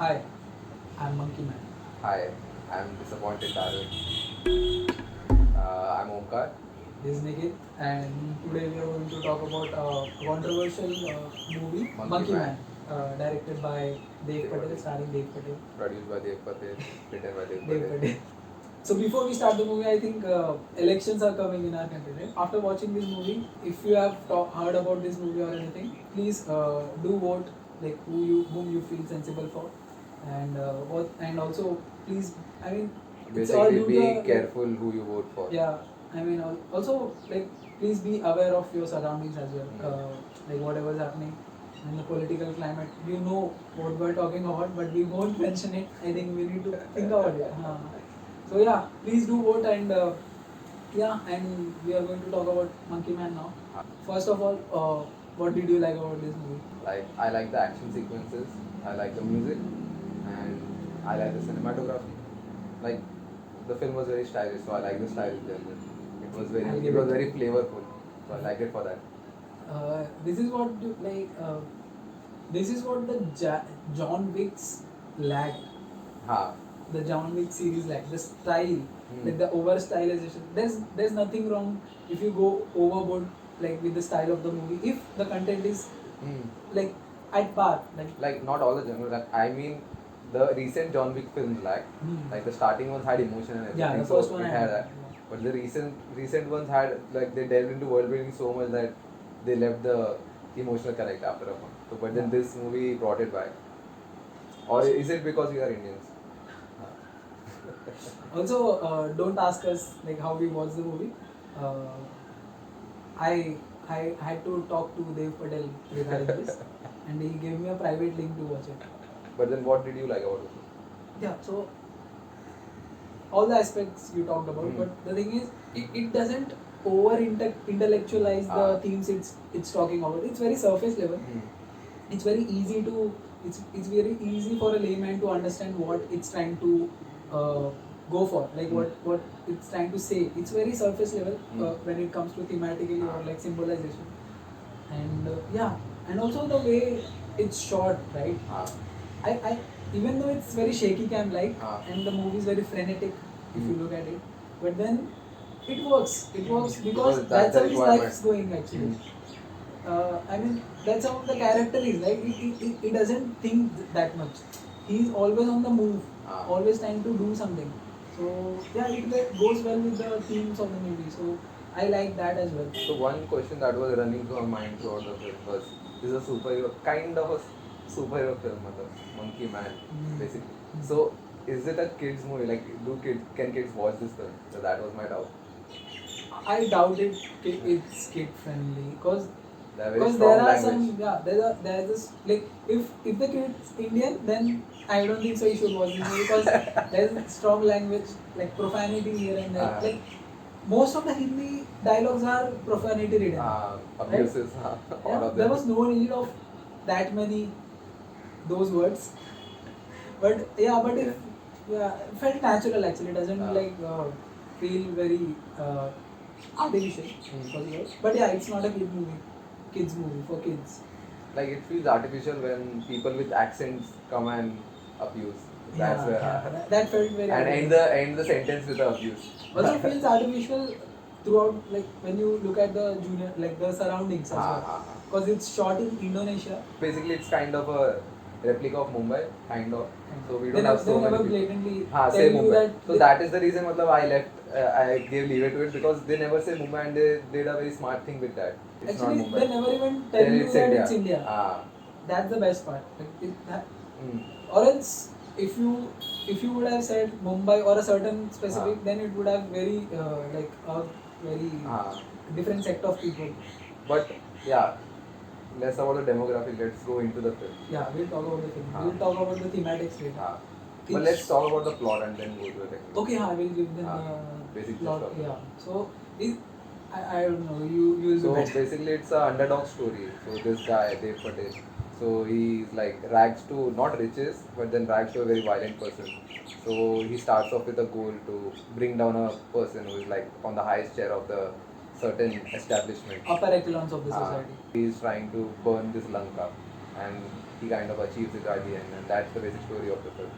Hi, I'm Monkeyman. Hi, I'm Disappointed Darwin. I'm Omkar. This is Nikhit, and today we are going to talk about a controversial movie, Monkeyman. directed by Dev Dev Patel, Patel. starring Dev Patel. Produced by Dev Patel, written by Dev Dev Patel. Patel. So before we start the movie, I think elections are coming in our country. Right? After watching this movie, if you have heard about this movie or anything, please do vote like whom you feel sensible for, and also please, I mean, it's all Basically, due be to careful who you vote for. yeah. I mean, also like please be aware of your surroundings as well. Like whatever is happening in the political climate, you know what we're talking about, but we won't mention it. I think we need to think about it. So yeah, please do vote and we are going to talk about Monkeyman now. First of all, what did you like about this movie? Like, I like the action sequences, I like the music, and I like the cinematography. Like, the film was very stylish, so I like the style in general. It was very flavorful, so I liked it for that. This is what this is what the John Wick's lacked. Ha. The John Wick series lacked the style, like the over stylization. There's nothing wrong if you go overboard like with the style of the movie if the content is like at par. Like not all the genre. Like, I mean, the recent John Wick films like the starting ones had emotion and everything. Yeah, the so first one it I had had, that. But the recent ones had like they delved into world building so much that they left the emotional connect after a point. So, but then this movie brought it back. Or is it because we are Indians? Also, don't ask us like how we watched the movie. Uh, I had to talk to Dev Patel regarding this, and he gave me a private link to watch it. But then, what did you like about it? Yeah, so all the aspects you talked about, but the thing is, it doesn't over intellectualize the themes it's talking about. It's very surface level. It's very easy to it's very easy for a layman to understand what it's trying to go for, like what it's trying to say. It's very surface level when it comes to thematically or like symbolization, and and also the way it's shot, right? I even though it's very shaky cam like and the movie is very frenetic if you look at it, but then it works. It works because that's how his life's going actually. I mean, that's how the character is. Like he doesn't think that much. He's always on the move, always trying to do something. So yeah, it goes well with the themes of the movie. So I like that as well. So one question that was running through my mind throughout the film was, this is a superhero, kind of a superhero film, Monkeyman, basically. So is it a kids movie? Like, can kids watch this film? So that was my doubt. I doubt it's kid friendly because There there are some there's this like if the kid's Indian, then I don't think so you should watch this movie because there's strong language like profanity here and there. Like most of the Hindi dialogues are profanity ridden. Abuses, all of them. There was no need of that many those words, but if it felt natural actually. It doesn't feel very artificial for sure. But yeah, it's not a kids movie for kids. Like, it feels artificial when people with accents come and abuse. That's where that felt very and end the sentence with the abuse. Also feels artificial throughout, like when you look at the junior, like the surroundings as well, because it's shot in Indonesia. Basically, it's kind of a replica of Mumbai, kind of. So we don't They have so many never people. blatantly Say tell you Mumbai. that. So that is the reason I left. I gave leeway to it because they never say Mumbai and they did a very smart thing with that. It's Actually, not Mumbai. they never even tell you it's that India. it's India. That's the best part. Or else, if you would have said Mumbai or a certain specific, then it would have very like a very different set of people. But yeah, less about the demographic. Let's go into the film. Yeah, we'll talk about the film. We'll talk about the thematics later. But let's talk about the plot and then go to the technical. Okay, I will give them basic plot. Yeah. So, I don't know. You will So be better. basically, it's a underdog story. So this guy Dev Patel, so he's like rags to not riches, but then rags to a very violent person. So he starts off with a goal to bring down a person who is like on the highest chair of the certain establishment. Upper echelons of the society. He's trying to burn this Lanka, and he kind of achieves it at the end, and that's the basic story of the film.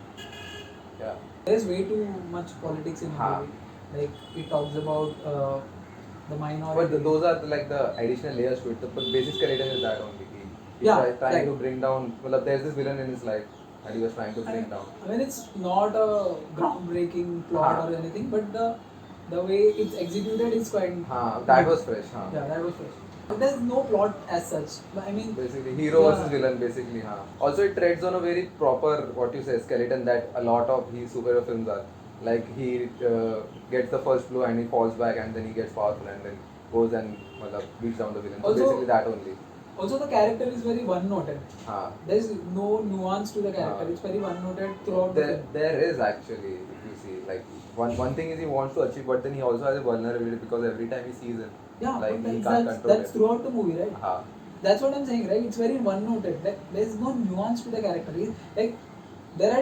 Yeah. There's way too much politics in the Ha. movie. Like it talks about the minority. But those are like the additional layers to it. The basic skeleton is that only. He's Yeah, trying like- to bring down. Well, there's this villain in his life that he was trying to bring down. I mean, it's not a groundbreaking plot Ha. or anything, but the way it's executed is quite. That was fresh. Yeah, that was fresh. But there's no plot as such. But I mean, basically hero versus villain, basically. Also, it treads on a very proper, what you say, skeleton that a lot of his superhero films are. Like he gets the first blow and he falls back and then he gets powerful and then goes and beats down the villain. So Also- basically that only. also the character is very one-noted. There's no nuance to the character. It's very one-noted throughout the film. There is actually, if you see, like one thing is he wants to achieve, but then he also has a vulnerability because every time he sees him, Yeah, like but he can't control that's it. throughout the movie, right? That's what I'm saying, right? It's very one-noted. There's no nuance to the character. Like there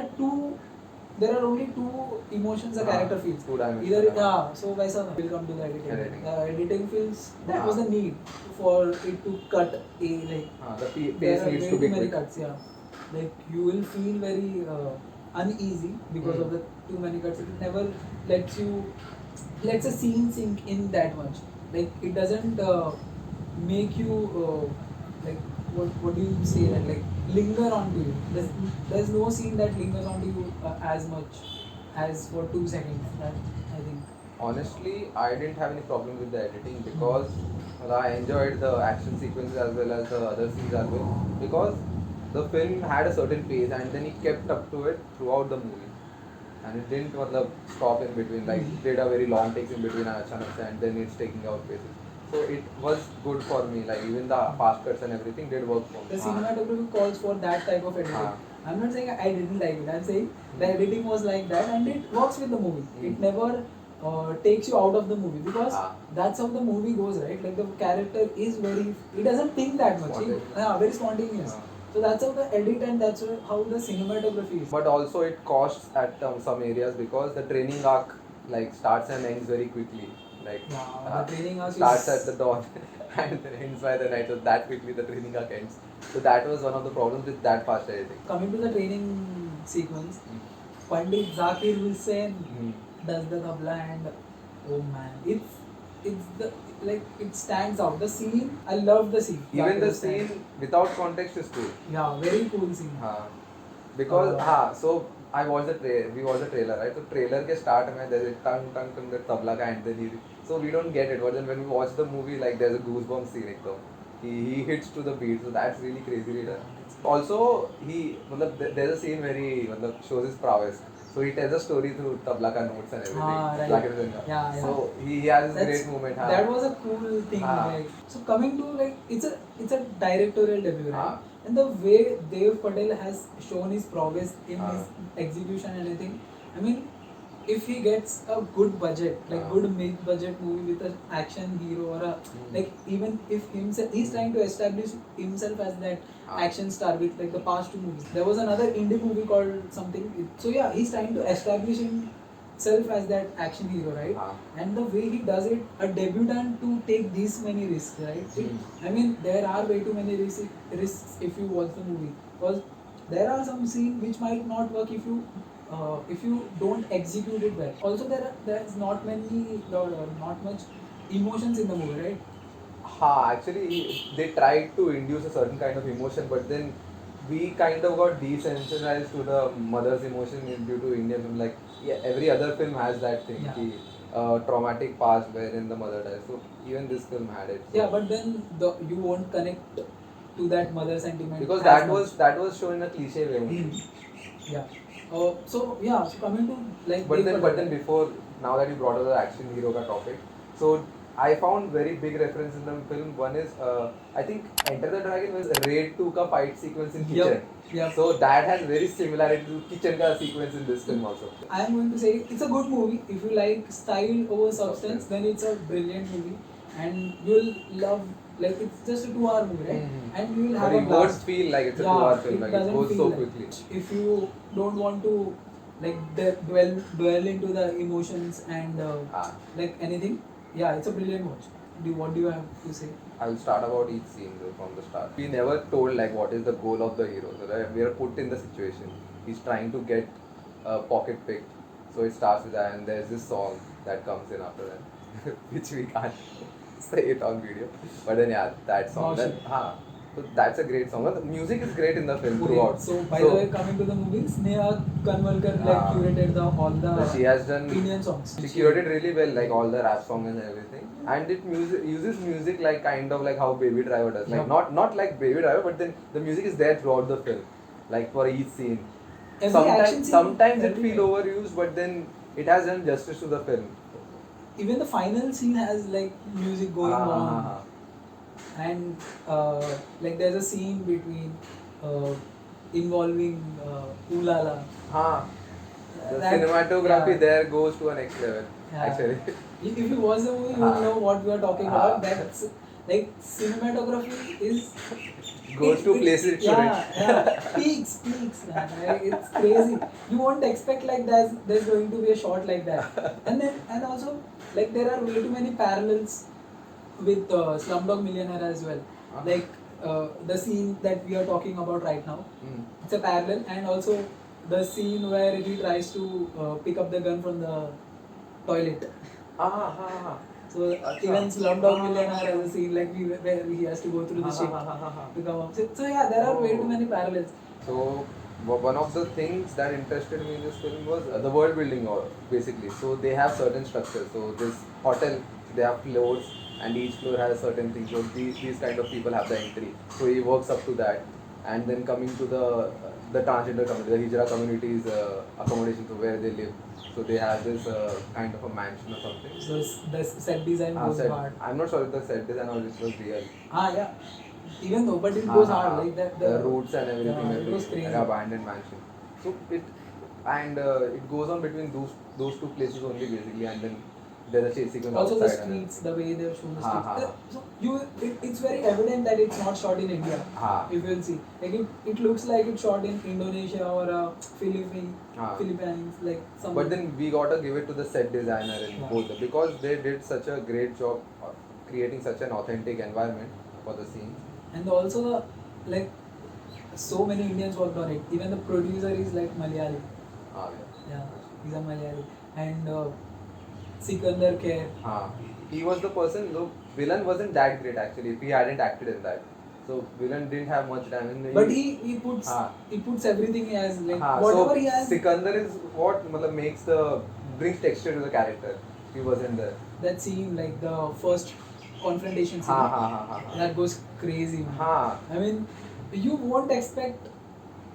are only two emotions a character feels. Two dimensions. Either so Vaisa will come to the editing. The editing feels that was the need for it to cut a like. The pace there are needs way to be too many quick. cuts. Yeah, like you will feel very uneasy because of the too many cuts. It never lets a scene sink in that much. Like it doesn't make you like what do you say that like linger onto you. There's no scene that lingers onto you as much as for 2 seconds. That I think. Honestly, I didn't have any problem with the editing because I enjoyed the action sequences as well as the other scenes as well, because the film had a certain pace and then he kept up to it throughout the movie. And it didn't stop in between, like did a very long takes in between and then it's taking out paces. So it was good for me, like even the fast cuts and everything did work for me. The cinematography calls for that type of editing. I'm not saying I didn't like it. I'm saying the editing was like that and it works with the movie. It never takes you out of the movie because that's how the movie goes, right? Like the character is he doesn't think that much. Very spontaneous. So that's how the edit and that's how the cinematography is. But also it costs at some areas because the training arc like starts and ends very quickly. Like the training arc starts at the dawn and ends by the night. So that quickly the training arc ends. So that was one of the problems with that fast editing. Coming to the training sequence, Pandit Zakir Hussain does the tabla and oh man, it's the like it stands out. The scene, I love the scene. Even the scene without context is cool. Yeah, very cool scene. Because so I watched we watched the trailer, right? So trailer ke start mein there's a tung the tabla ka and then so we don't get it. But then when we watch the movie, like there's a goosebump scene. He hits to the beat, so that's really crazy. Also, there's a scene where he shows his prowess. So he tells a story through tabla ka notes and everything. Right. Yeah. So he has this great moment. That was a cool thing. Like, so coming to like it's a directorial debut, right? And the way Dev Patel has shown his progress in his execution and everything, I mean, if he gets a good budget, like good mid-budget movie with an action hero or a like even if he's trying to establish himself as that action star with like the past 2 movies. There was another indie movie called something. So yeah, he's trying to establish himself as that action hero, right? And the way he does it, a debutant to take this many risks, right? I mean, there are way too many risks if you watch the movie because there are some scenes which might not work if you don't execute it well. Also, there's not much emotions in the movie, right? Actually, they tried to induce a certain kind of emotion, but then we kind of got desensitized to the mother's emotion due to Indian film. Like every other film has that thing, traumatic past wherein the mother dies. So even this film had it. So. Yeah, but then you won't connect to that mother sentiment because that was shown in a cliche way. Yeah. So coming to like. But then before, now that you brought up the action hero ka topic, so I found very big reference in the film. One is I think Enter the Dragon was Raid 2 ka fight sequence in kitchen. Yep. So that has very similarity to kitchen ka sequence in this film also. I am going to say it's a good movie. If you like style over substance, then it's a brilliant movie, and you'll love. Like it's just a 2-hour movie, right? And you will have a blast. It won't feel like it's a 2-hour film. Like it goes so quickly. If you don't want to like dwell into the emotions and like anything, yeah, it's a brilliant watch. What do you have to say? I'll start about each scene from the start. We never told like what is the goal of the hero. So that we are put in the situation. He's trying to get a pocket picked. So it starts with that, and there's this song that comes in after that, which we can't say it on video. But then yeah, that song. Then, so that's a great song. The music is great in the film throughout. So by the way, coming to the movie, Sneha Kanwalkar curated all the she has done Indian songs. She curated really well, like all the rap songs and everything. And it uses music like kind of like how Baby Driver does. Like not like Baby Driver, but then the music is there throughout the film, like for each scene. Sometimes it feels overused, but then it has done justice to the film. Even the final scene has like music going on. And like there's a scene between involving Ulala. The cinematography there goes to a next level. Actually, if you watch the movie, you will know what we are talking about. That's like cinematography is goes to places it shouldn't. Peaks, man. Like, it's crazy. You won't expect like there's going to be a shot like that. And also like there are way too many parallels with Slumdog Millionaire as well. Like the scene that we are talking about right now. It's a parallel, and also the scene where he tries to pick up the gun from the toilet. So even Slumdog Millionaire has a scene like where he has to go through the ship to come up. So yeah, there are way too many parallels. So one of the things that interested me in this film was the world building, basically. So they have certain structures. So this hotel, they have floors, and each floor has a certain thing. So these kind of people have the entry. So he works up to that. And then coming to the transgender community, the Hijra community's accommodation, so where they live. So they have this kind of a mansion or something. So the set design goes hard. I'm not sure if the set design or it was real. Yeah. Even though, but it goes hard like that. The roots and everything. It goes crazy. An abandoned mansion. So it goes on between those two places only basically, and then there's a chase sequence also outside. The streets, the way they've shown the streets. So it's very evident that it's not shot in India. If you will see, like it looks like it's shot in Indonesia or Philippines, like something. But then we gotta give it to the set designer in both, because they did such a great job of creating such an authentic environment for the scenes. And also like so many Indians worked on it. Even the producer is like Malayali. Yeah, he's a Malayali. And Sikander Kher. He was the person. The villain wasn't that great actually. If he hadn't acted in that, so villain didn't have much time. But he puts everything as like whatever so he has. Sikander is what brings texture to the character. He wasn't there. That scene, like the first confrontation scene, that goes crazy. I mean, you won't expect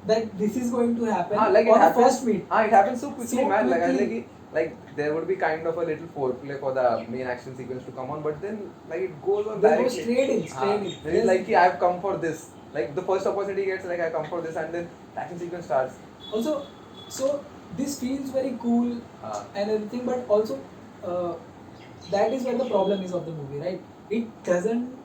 that this is going to happen like on the first meet. It happens so quickly, man. Like there would be kind of a little foreplay for the main action sequence to come on, but then like it goes on directly. They go straight in. It's like I've come for this. Like the first opportunity he gets, like I come for this, and then the action sequence starts. Also, so this feels very cool and everything, but also that is where the problem is of the movie, right? It doesn't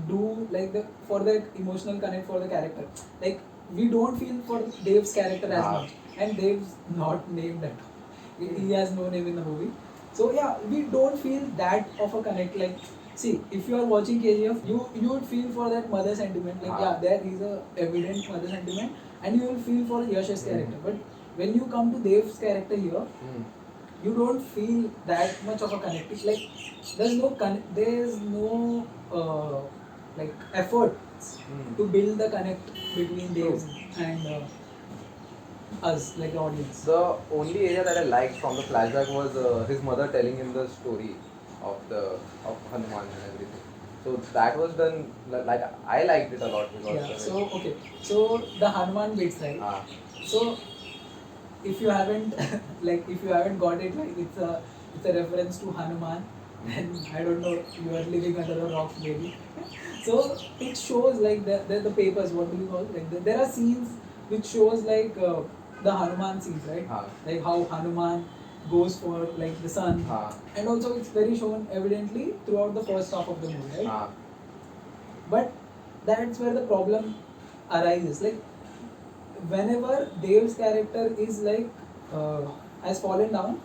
do like for that emotional connect for the character. Like we don't feel for Dave's character as much, and Dave's not named at all. He has no name in the movie. So yeah, we don't feel that of a connect. Like, see, if you are watching KGF, you would feel for that mother sentiment. Like there is a evident mother sentiment, and you will feel for Yash's character. But when you come to Dave's character here, you don't feel that much of a connect. It's like there's no like effort to build the connect between Dave and us, like the audience. The only area that I liked from the flashback was his mother telling him the story of Hanuman and everything. So that was done, like I liked it a lot because so the Hanuman bits, right? So if you haven't got it, like it's a reference to Hanuman, then I don't know, you are living under a rock maybe. So it shows like the papers, what do you call it? Like there are scenes which shows like the Hanuman scenes, right? Like how Hanuman goes for like the sun, and also it's very shown evidently throughout the first half of the movie, right? But that's where the problem arises. Like whenever Dave's character is like has fallen down,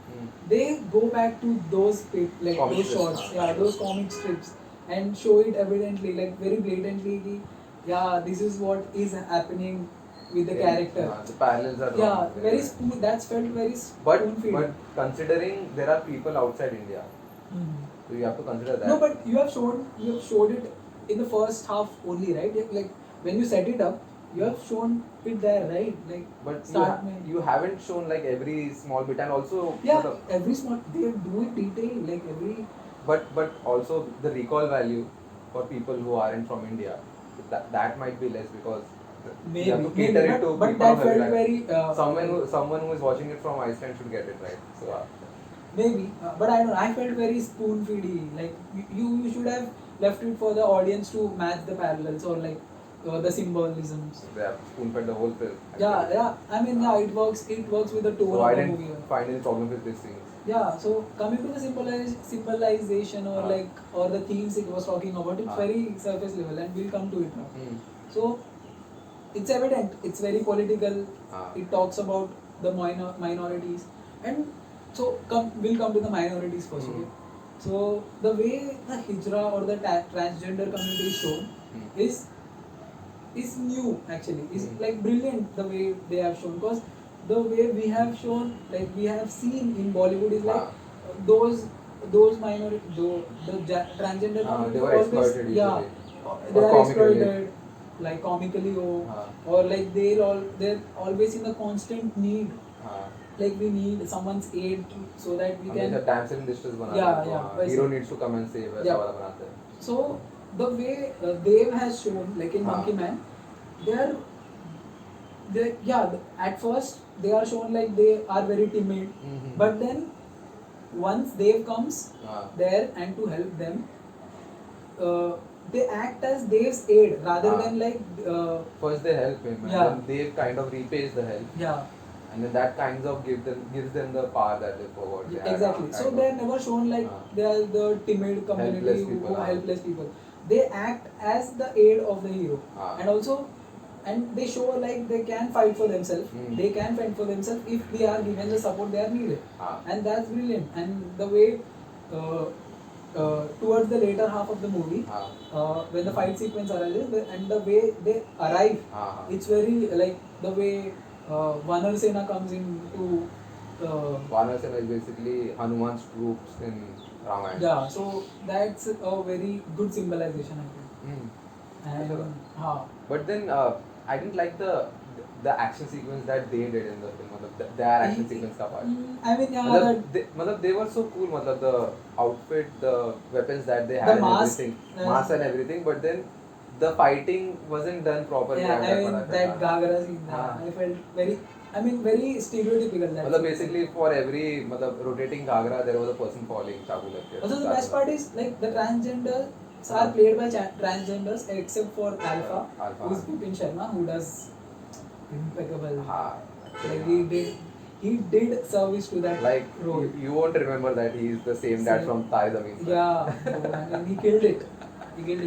they go back to those those shots, those comic strips, and show it evidently, like very blatantly, ki, yeah, this is what is happening with the character. The parallels are Yeah, wrong. very spoon. That's felt very But spoon-feeding. considering there are people outside India, so you have to consider that. No, but you have showed it in the first half only, right? Like when you set it up, you have shown it there, right? Like, but you haven't shown like every small bit, and also yeah, every small, they do it detail, like every. But also the recall value for people who aren't from India, that might be less, because you have to cater it to but people that of felt every very. someone who is watching it from Iceland should get it right. So Maybe, but I don't know. I felt very spoon feedy. Like you should have left it for the audience to match the parallels or like the symbolisms. they have spoon fed the whole film. Yeah, yeah. I mean, yeah, it works. It works with the tone So of I the didn't movie. find any problem with these things. Yeah. So coming to the symbolization or like or the themes it was talking about, it's very surface level, and we'll come to it now. So it's evident. It's very political. It talks about the minorities, and so we'll come to the minorities first. Okay. So the way the hijra or the transgender community is shown is new actually. Is like brilliant the way they have shown, because the way we have shown, like we have seen in Bollywood, is like those minority, the transgender community they were exploited. Yeah, Usually. they Or are comically. exploited, like comically, or like they're always in the constant need. Like we need someone's aid so that we can. The damsel in distress hero needs to come and save us. Yeah. So the way Dev has shown, like in Monkeyman, at first they are shown like they are very timid, but then once Dev comes there and to help them, they act as Dev's aid rather than like. First they help him, and then Dev kind of repays the help. Yeah. And then that kinds of gives them the power that they forgot. Exactly. So they are never shown like they are the timid community who are helpless people. They act as the aid of the hero, and also, and they show like they can fight for themselves. They can fend for themselves if they are given the support they are needed, and that's brilliant. And the way towards the later half of the movie, when the fight sequence arises, and the way they arrive, it's very like the way. Vanar Sena comes into. Vanar Sena is basically Hanuman's troops in Ramayana. Yeah, so that's a very good symbolization, I think. And but then I didn't like the action sequence that they did in the film. Their action sequence ka part. I mean, they were so cool. The outfit, the weapons that they had, the mask, mask and everything. But then the fighting wasn't done properly. Yeah, I mean that Gagra scene, I felt very stereotypical. Basically for every rotating Gagra, there was a person falling. Also the best part is like the transgenders are played by transgenders except for Alpha. Who's Bipin Sharma, who does impeccable. Like he did service to that role. You won't remember that he is the same dad from Tare Zameen Par. Yeah, and he killed it.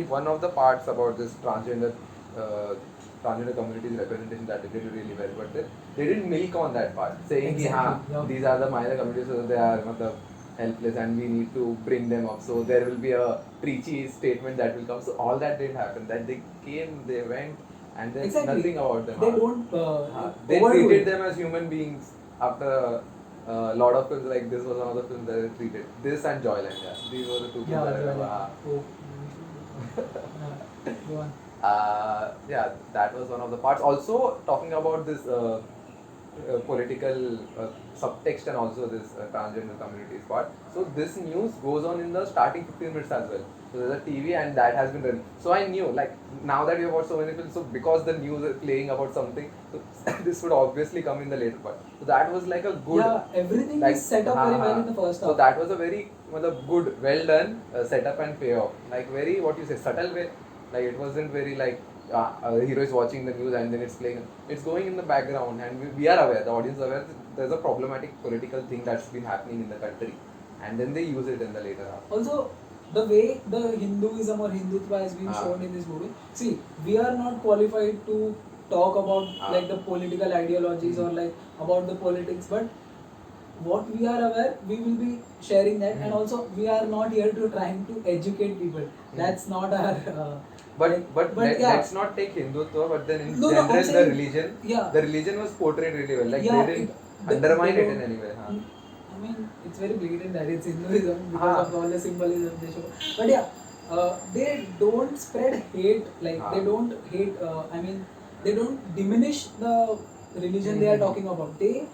One of the parts about this transgender community's representation that they did really well, but they didn't milk on that part, saying these are the minor communities, so they are helpless and we need to bring them up. So there will be a preachy statement that will come. So all that didn't happen. That they came, they went, and there's nothing about them. They don't. They treated them as human beings. After a lot of films, like this was one of the films that they treated. This and Joyland, these were the two films that I remember. Go on. That was one of the parts. Also, talking about this political subtext and also this transgender communities part. So this news goes on in the starting 15 minutes as well. So there's a TV and that has been done. So I knew, like, now that we have watched so many films, so because the news is playing about something, so this would obviously come in the later part. So that was like a good. Yeah, everything is set up very well in the first half. So that was a very good, well done setup and payoff. Like very, what you say, subtle way. Like it wasn't very like the hero is watching the news and then it's playing. It's going in the background and we are aware, the audience is aware, there's a problematic political thing that's been happening in the country. And then they use it in the later half. Also, the way the Hinduism or Hindutva has been shown in this movie. See, we are not qualified to talk about like the political ideologies or like about the politics, but what we are aware, we will be sharing that, and also we are not here to trying to educate people. That's not our. But yeah. let's not take Hindutva, but then in No, I'm general, saying, the religion was portrayed really well. Like yeah, they didn't undermine it in any way. I mean, it's very blatant that it's Hinduism because of all the symbolism they show. But yeah, they don't spread hate. Like they don't hate. I mean, they don't diminish the religion they are talking about. They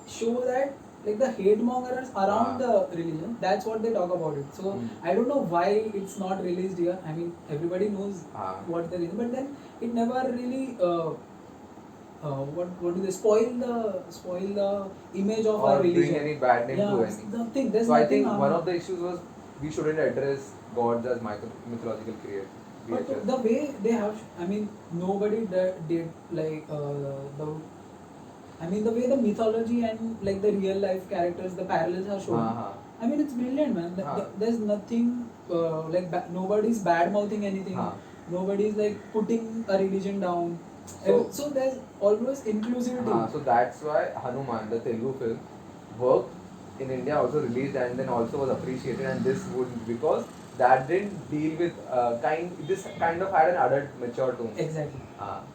show that like the hate mongers around the religion. What they talk about it. So I don't know why it's not released here. I mean, everybody knows what the reason, but then it never really. What do they spoil the image of our religion? Bring any bad name to any. Nothing. There's So nothing. I think one of the issues was we shouldn't address gods as mythological creatures. But the way they have, I mean, nobody did like the. I mean, the way the mythology and like the real life characters, the parallels are shown. I mean, it's brilliant, man. There's nothing like nobody's bad mouthing anything. Nobody's like putting a religion down. So there's always inclusivity. So that's why Hanuman, the Telugu film, worked in India, also released and then also was appreciated, and this wouldn't, because that didn't deal with this kind of had an adult mature tone. Exactly.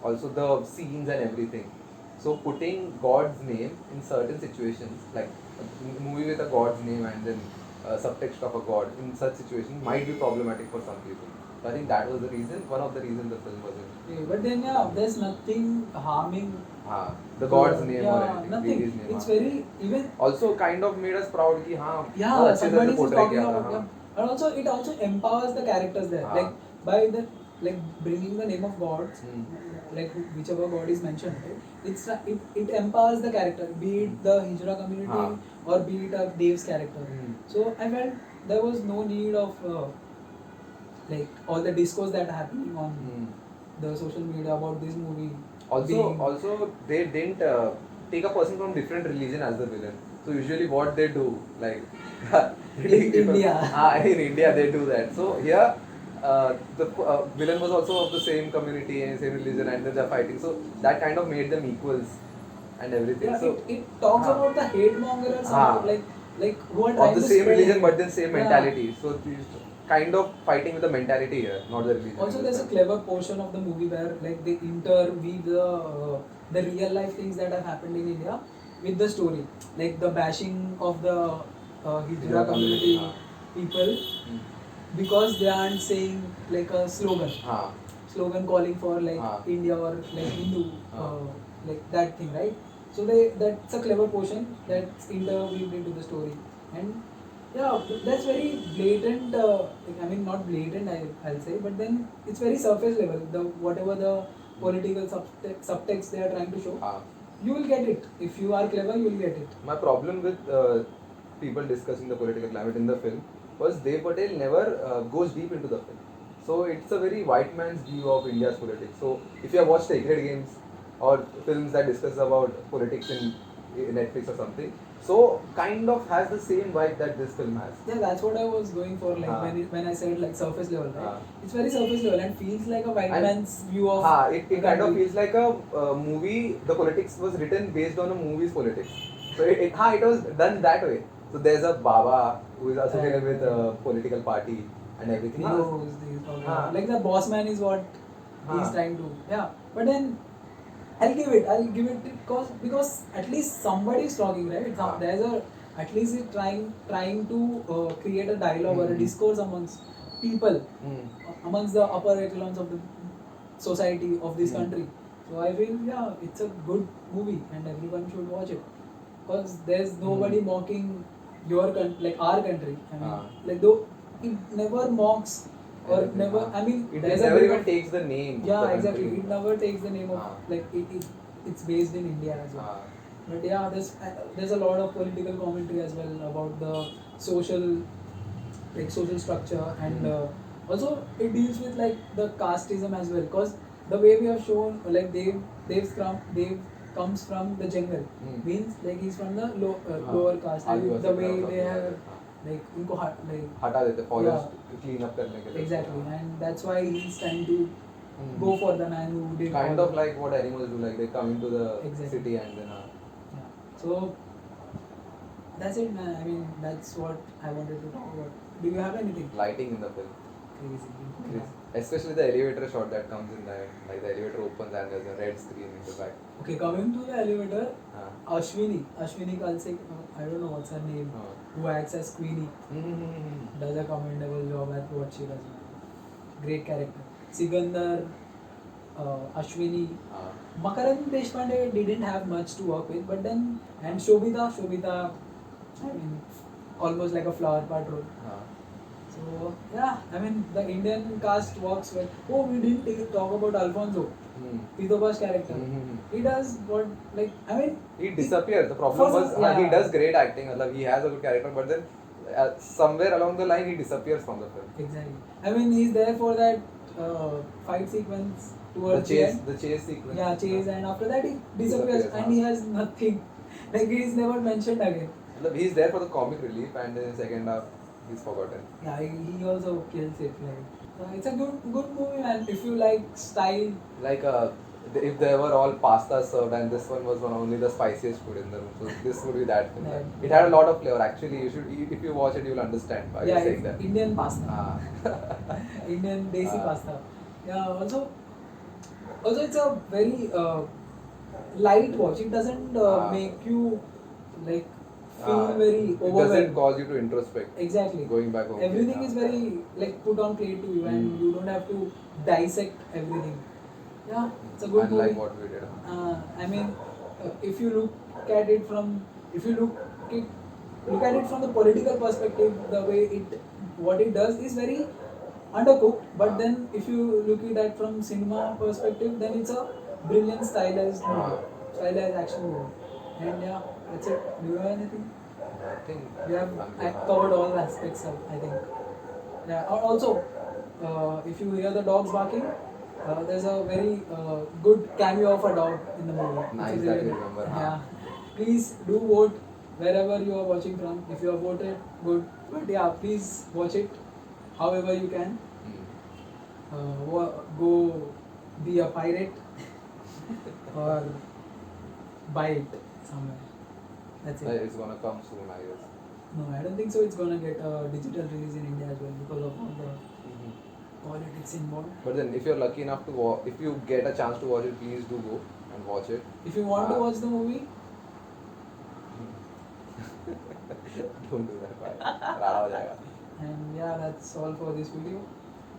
Also the scenes and everything. So putting God's name in certain situations, like a movie with a God's name and then subtext of a God in such situations might be problematic for some people. So I think that was the reason, one of the reasons the film was in. Yeah, but then there's nothing harming the God's name or anything. Nothing. His name, it's very even. Also kind of made us proud ki somebody is talking about and also it also empowers the characters there. Like by the bringing the name of gods, like whichever god is mentioned, right? It empowers the character, be it the Hijra community or be it a Dev's character. So I felt there was no need of like all the discourse that are happening on the social media about this movie. Also they didn't take a person from different religion as the villain. So usually what they do, like in India. In India they do that. So here the villain was also of the same community and same religion, and they're fighting. So that kind of made them equals and everything. Yeah, so it talks about the hate mongers, like who are trying of the to same spread religion hate. but then same mentality. So these kind of fighting with the mentality here, not the religion. Also, there's a clever portion of the movie where like they interweave the real life things that have happened in India with the story, like the bashing of the Hijra community people because they aren't saying like a slogan calling for like India or like Hindu like that thing, right? So that's a clever portion that's interweaved into the story, and yeah, that's very blatant. I mean, not blatant, I'll say, but then it's very surface level. The whatever the political subtext they are trying to show, you will get it. If you are clever, you will get it. My problem with people discussing the political climate in the film was Dev Patel never goes deep into the film. So it's a very white man's view of India's politics. So if you have watched Sacred Games or films that discuss about politics in Netflix or something, so kind of has the same vibe that this film has. Yeah, that's what I was going for. Like when I said like surface level, right? It's very surface level and feels like a white man's view of. It kind of feels like a movie. The politics was written based on a movie's politics. So it was done that way. So there's a Baba who is associated with a political party and everything. Like the boss man is what he's trying to. Yeah, but then I'll give it because at least somebody is talking, right? There's at least he's trying to create a dialogue or a discourse amongst people, amongst the upper echelons of the society of this country. So I feel it's a good movie and everyone should watch it because there's nobody mocking your country, like our country. I mean, like though it never mocks or never. I mean, it never even takes the name. Yeah, exactly. It never takes the name of like it's based in India as well. But yeah, there's a lot of political commentary as well about the social structure and also it deals with like the casteism as well because the way we have shown like Dave comes from the jungle means like he's from the lower caste and the way they have like उनको हटा देते forest clean up करने के लिए. Exactly, and that's why he's trying to go for the man who did kind of like what animals do, like they come into the city and then so That's it, man. I mean, that's what I wanted to talk about. Do you have anything? Lighting in the film. Crazy. Crazy. Especially the elevator shot that comes in there. Like the elevator opens and there's a red screen in the back. Okay, coming to the elevator, Uh. Ashwini Kalsekar, I don't know what's her name, who acts as Queenie, does a commendable job at what she does. Great character. Sikander, Ashwini, Makarand Deshpande didn't have much to work with, but then, and Sobhita, I mean, almost like a flower part role. So yeah, I mean the Indian cast works well. Oh, we didn't talk about Alfonso, Pitobash character. He does what, like, I mean, he disappears. The problem was he does great acting. He has a good character, but then somewhere along the line he disappears from the film. Exactly. I mean, he's there for that fight sequence towards the chase. The chase sequence. Yeah, chase, and after that he disappears and he has nothing. Like, he is never mentioned again. He's there for the comic relief, and in the second half he's forgotten. Yeah, he also kills it. Like, it's a good movie, man. If you like style. Like if they were all pasta served and this one was only the spiciest food in the room, so this would be that film. Yeah. It had a lot of flavor. Actually, you should, if you watch it, you will understand why you're saying that. Indian pasta. Indian desi pasta. Yeah. Also, it's a very light watch. It doesn't make you like feel very overwhelmed. It doesn't cause you to introspect. Exactly. Going back home. Everything is very like put on plate to you, and you don't have to dissect everything. Yeah, it's a good movie. Unlike what we did. I mean, if you look at it from the political perspective, the way what it does is very undercooked. But then if you look at it from cinema perspective, then it's a brilliant stylized action movie. And yeah, that's it. Do you have anything? I think we have covered all aspects of, I think. Yeah. Also, if you hear the dogs barking, there's a very good cameo of a dog in the movie. Nice that you remember. Yeah. Please do vote wherever you are watching from. If you have voted, good. But yeah, please watch it however you can. Go be a pirate or buy it somewhere. That's it. It's gonna come soon, I guess. No, I don't think so. It's gonna get a digital release in India as well because of all the politics involved. But then, if you're lucky enough to watch, if you get a chance to watch it, please do go and watch it. If you want to watch the movie, don't do that. And yeah, that's all for this video.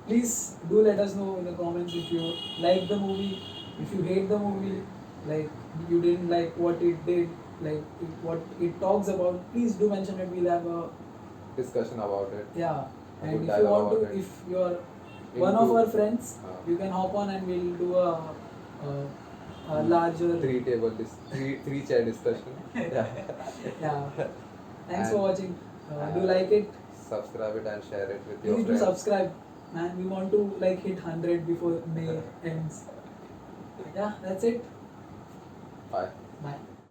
Please do let us know in the comments if you like the movie, if you hate the movie, like you didn't like what it did, like what it talks about. Please do mention it. We'll have a discussion about it. Yeah, and if you want to, if you're one of our friends, you can hop on and we'll do a larger three chair discussion. Yeah. Thanks for watching. Do like it. Subscribe it and share it with your friends. Please do subscribe, man. We want to like hit 100 before May ends. Yeah, that's it. Bye. Bye.